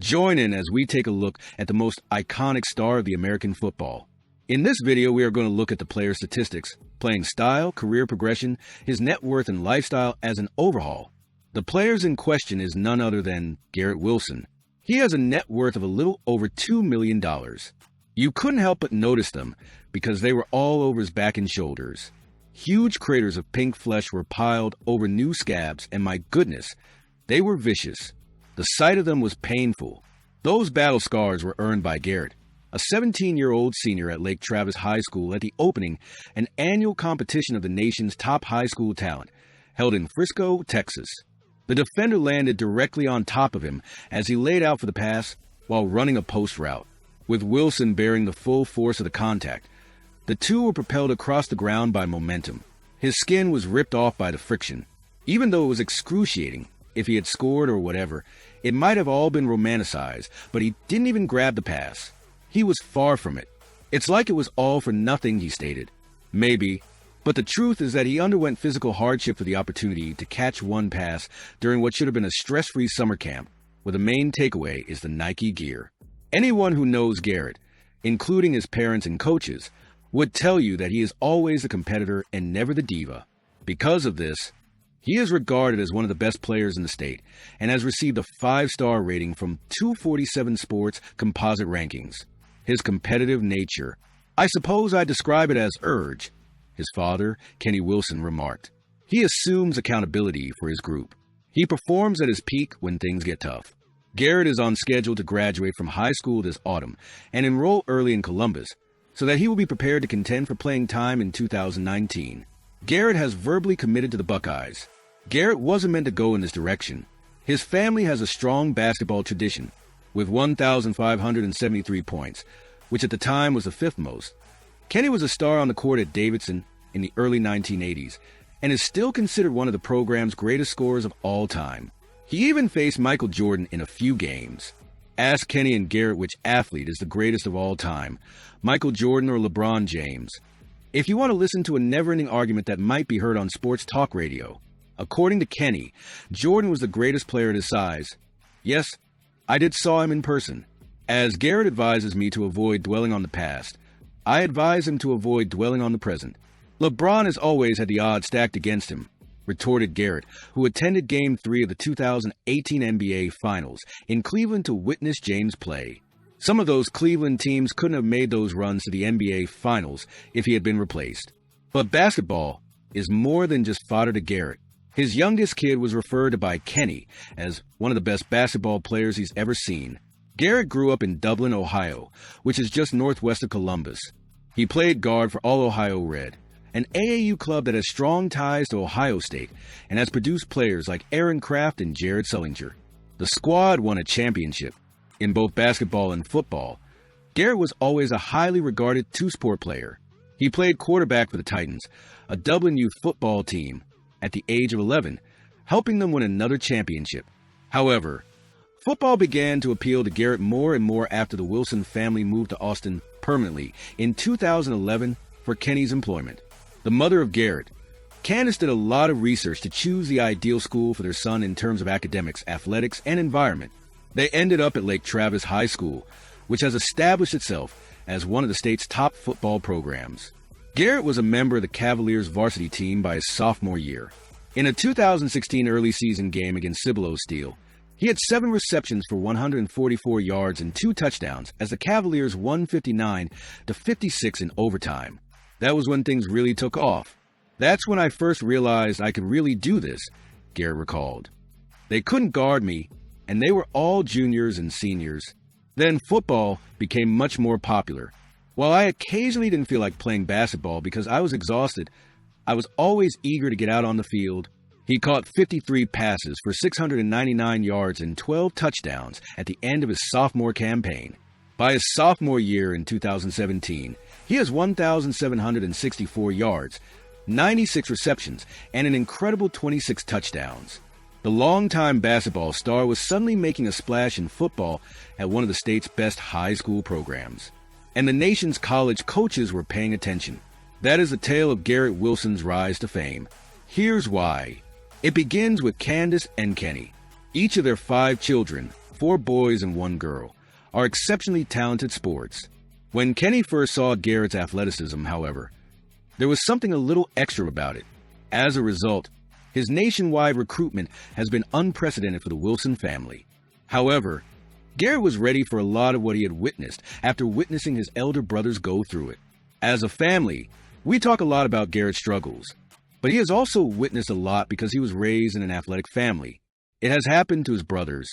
Join in as we take a look at the most iconic star of the American football. In this video, we are going to look at the player's statistics, playing style, career progression, his net worth, and lifestyle as an overhaul. The player in question is none other than Garrett Wilson. He has a net worth of a little over $2 million. You couldn't help but notice them because they were all over his back and shoulders. Huge craters of pink flesh were piled over new scabs, and my goodness, they were vicious. The sight of them was painful. Those battle scars were earned by Garrett, a 17-year-old senior at Lake Travis High School at the opening, an annual competition of the nation's top high school talent, held in Frisco, Texas. The defender landed directly on top of him as he laid out for the pass while running a post route, with Wilson bearing the full force of the contact. The two were propelled across the ground by momentum. His skin was ripped off by the friction. Even though it was excruciating, if he had scored or whatever, it might have all been romanticized, but he didn't even grab the pass. He was far from it. It's like it was all for nothing, he stated. Maybe, but the truth is that he underwent physical hardship for the opportunity to catch one pass during what should have been a stress-free summer camp, where the main takeaway is the Nike gear. Anyone who knows Garrett, including his parents and coaches, would tell you that he is always a competitor and never the diva. Because of this, he is regarded as one of the best players in the state and has received a 5-star rating from 247 Sports composite rankings. His competitive nature, I suppose I'd describe it as urge, his father, Kenny Wilson, remarked. He assumes accountability for his group. He performs at his peak when things get tough. Garrett is on schedule to graduate from high school this autumn and enroll early in Columbus so that he will be prepared to contend for playing time in 2019. Garrett has verbally committed to the Buckeyes. Garrett wasn't meant to go in this direction. His family has a strong basketball tradition, with 1,573 points, which at the time was the 5th most. Kenny was a star on the court at Davidson in the early 1980s, and is still considered one of the program's greatest scorers of all time. He even faced Michael Jordan in a few games. Ask Kenny and Garrett which athlete is the greatest of all time, Michael Jordan or LeBron James. If you want to listen to a never-ending argument that might be heard on sports talk radio, according to Kenny, Jordan was the greatest player at his size. Yes, I did saw him in person. As Garrett advises me to avoid dwelling on the past, I advise him to avoid dwelling on the present. LeBron has always had the odds stacked against him, retorted Garrett, who attended Game 3 of the 2018 NBA Finals in Cleveland to witness James play. Some of those Cleveland teams couldn't have made those runs to the NBA Finals if he had been replaced. But basketball is more than just fodder to Garrett. His youngest kid was referred to by Kenny as one of the best basketball players he's ever seen. Garrett grew up in Dublin, Ohio, which is just northwest of Columbus. He played guard for All Ohio Red, an AAU club that has strong ties to Ohio State and has produced players like Aaron Kraft and Jared Sullinger. The squad won a championship. In both basketball and football, Garrett was always a highly regarded two-sport player. He played quarterback for the Titans, a Dublin youth football team, at the age of 11, helping them win another championship. However, football began to appeal to Garrett more and more after the Wilson family moved to Austin permanently in 2011 for Kenny's employment. The mother of Garrett, Candace, did a lot of research to choose the ideal school for their son in terms of academics, athletics, and environment. They ended up at Lake Travis High School, which has established itself as one of the state's top football programs. Garrett was a member of the Cavaliers varsity team by his sophomore year. In a 2016 early season game against Cibolo Steel, he had 7 receptions for 144 yards and 2 touchdowns as the Cavaliers won 59-56 in overtime. That was when things really took off. That's when I first realized I could really do this, Garrett recalled. They couldn't guard me, and they were all juniors and seniors. Then football became much more popular. While I occasionally didn't feel like playing basketball because I was exhausted, I was always eager to get out on the field. He caught 53 passes for 699 yards and 12 touchdowns at the end of his sophomore campaign. By his sophomore year in 2017, he has 1,764 yards, 96 receptions, and an incredible 26 touchdowns. The longtime basketball star was suddenly making a splash in football at one of the state's best high school programs. And the nation's college coaches were paying attention. That is the tale of Garrett Wilson's rise to fame. Here's why. It begins with Candace and Kenny. Each of their 5 children, 4 boys and 1 girl, are exceptionally talented sports. When Kenny first saw Garrett's athleticism, however, there was something a little extra about it. As a result, his nationwide recruitment has been unprecedented for the Wilson family. However, Garrett was ready for a lot of what he had witnessed after witnessing his elder brothers go through it. As a family, we talk a lot about Garrett's struggles, but he has also witnessed a lot because he was raised in an athletic family. It has happened to his brothers.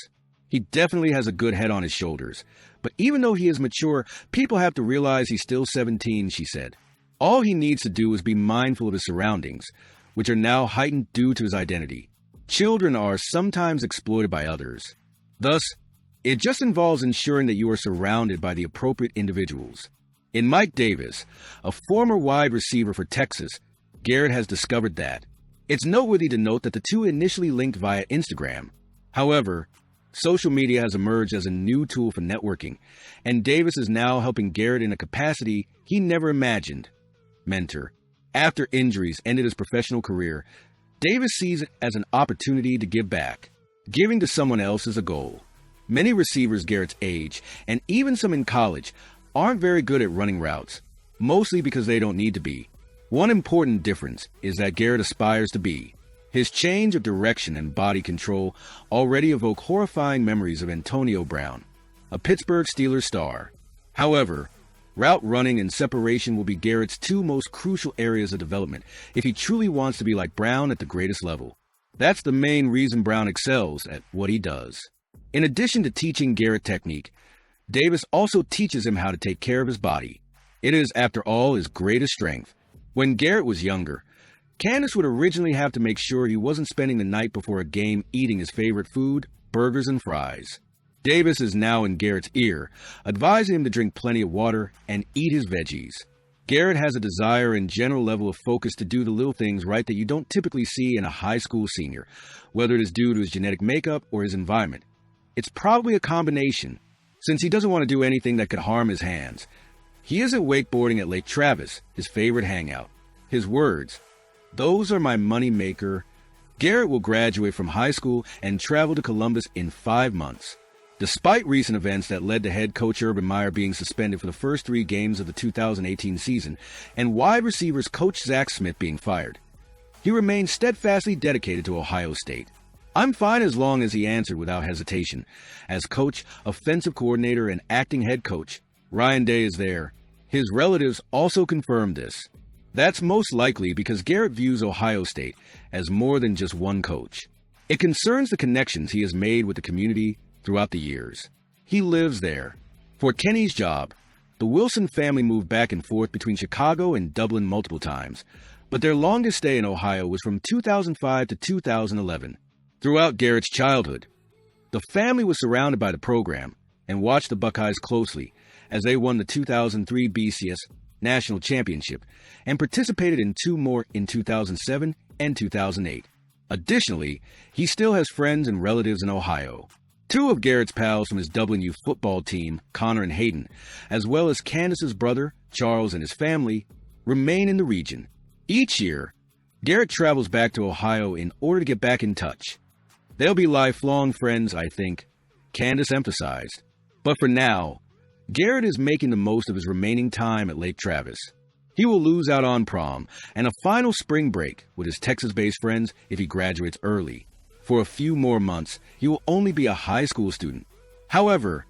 He definitely has a good head on his shoulders, but even though he is mature, people have to realize he's still 17, she said. All he needs to do is be mindful of his surroundings, which are now heightened due to his identity. Children are sometimes exploited by others. Thus, it just involves ensuring that you are surrounded by the appropriate individuals. In Mike Davis, a former wide receiver for Texas, Garrett has discovered that. It's noteworthy to note that the two initially linked via Instagram. However, social media has emerged as a new tool for networking, and Davis is now helping Garrett in a capacity he never imagined. Mentor. After injuries ended his professional career, Davis sees it as an opportunity to give back. Giving to someone else is a goal. Many receivers Garrett's age, and even some in college, aren't very good at running routes, mostly because they don't need to be. One important difference is that Garrett aspires to be. His change of direction and body control already evoke horrifying memories of Antonio Brown, a Pittsburgh Steelers star. However, route running and separation will be Garrett's 2 most crucial areas of development if he truly wants to be like Brown at the greatest level. That's the main reason Brown excels at what he does. In addition to teaching Garrett technique, Davis also teaches him how to take care of his body. It is, after all, his greatest strength. When Garrett was younger, Candace would originally have to make sure he wasn't spending the night before a game eating his favorite food, burgers and fries. Davis is now in Garrett's ear, advising him to drink plenty of water and eat his veggies. Garrett has a desire and general level of focus to do the little things right that you don't typically see in a high school senior, whether it is due to his genetic makeup or his environment. It's probably a combination, since he doesn't want to do anything that could harm his hands. He isn't wakeboarding at Lake Travis, his favorite hangout. His words, "Those are my money maker." Garrett will graduate from high school and travel to Columbus in 5 months. Despite recent events that led to head coach Urban Meyer being suspended for the first 3 games of the 2018 season and wide receivers coach Zach Smith being fired, he remains steadfastly dedicated to Ohio State. "I'm fine as long as," he answered without hesitation. As coach, offensive coordinator, and acting head coach, Ryan Day is there. His relatives also confirmed this. That's most likely because Garrett views Ohio State as more than just one coach. It concerns the connections he has made with the community throughout the years. He lives there. For Kenny's job, the Wilson family moved back and forth between Chicago and Dublin multiple times, but their longest stay in Ohio was from 2005 to 2011. Throughout Garrett's childhood, the family was surrounded by the program and watched the Buckeyes closely as they won the 2003 BCS National Championship and participated in 2 more in 2007 and 2008. Additionally, he still has friends and relatives in Ohio. 2 of Garrett's pals from his WU football team, Connor and Hayden, as well as Candace's brother, Charles, and his family, remain in the region. Each year, Garrett travels back to Ohio in order to get back in touch. They'll be lifelong friends, I think, Candace emphasized. But for now, Garrett is making the most of his remaining time at Lake Travis. He will lose out on prom and a final spring break with his Texas-based friends if he graduates early. For a few more months, he will only be a high school student. However,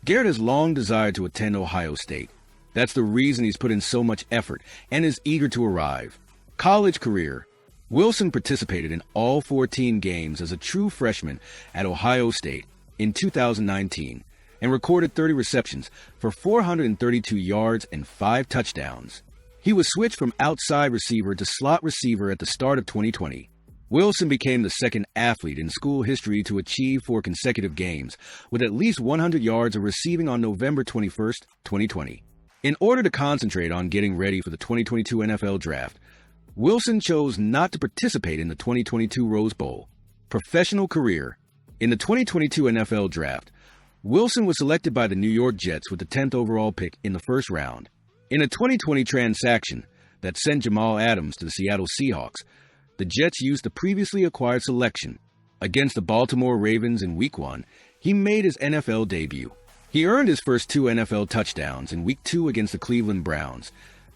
Garrett has long desired to attend Ohio State. That's the reason he's put in so much effort and is eager to arrive. College career. Wilson participated in all 14 games as a true freshman at Ohio State in 2019 and recorded 30 receptions for 432 yards and 5 touchdowns. He was switched from outside receiver to slot receiver at the start of 2020. Wilson became the second athlete in school history to achieve 4 consecutive games with at least 100 yards of receiving on November 21st, 2020. In order to concentrate on getting ready for the 2022 NFL Draft, Wilson chose not to participate in the 2022 Rose Bowl. Professional career. In the 2022 NFL Draft, Wilson was selected by the New York Jets with the 10th overall pick in the first round. In a 2020 transaction that sent Jamal Adams to the Seattle Seahawks, the Jets used the previously acquired selection. Against the Baltimore Ravens in Week 1, he made his NFL debut. He earned his first 2 NFL touchdowns in Week 2 against the Cleveland Browns,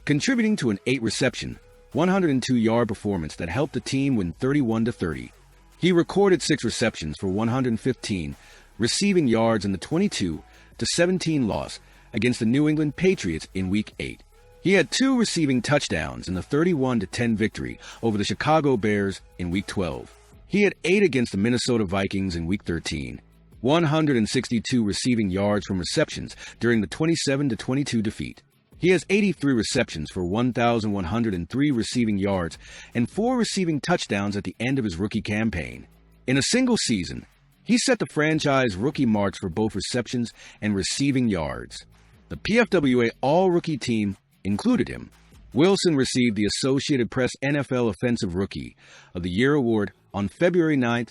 contributing to an 8-reception, 102-yard performance that helped the team win 31-30. He recorded 6 receptions for 115 receiving yards in the 22-17 loss against the New England Patriots in Week 8. He had 2 receiving touchdowns in the 31-10 victory over the Chicago Bears in Week 12. He had 8 against the Minnesota Vikings in Week 13, 162 receiving yards from receptions during the 27-22 defeat. He has 83 receptions for 1,103 receiving yards and 4 receiving touchdowns at the end of his rookie campaign. In a single season, he set the franchise rookie marks for both receptions and receiving yards. The PFWA All-Rookie team included him. Wilson received the Associated Press NFL Offensive Rookie of the Year award on February 9,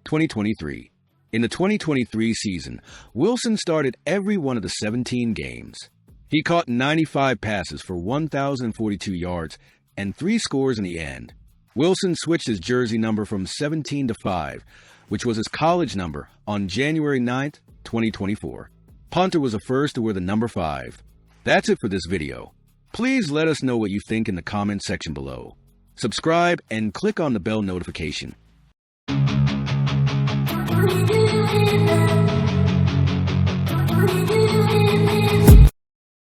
2023. In the 2023 season, Wilson started every one of the 17 games. He caught 95 passes for 1,042 yards and 3 scores in the end. Wilson switched his jersey number from 17 to 5, which was his college number, on January 9, 2024. Punter was the first to wear the number 5. That's it for this video. Please let us know what you think in the comment section below. Subscribe and click on the bell notification. What are you doing?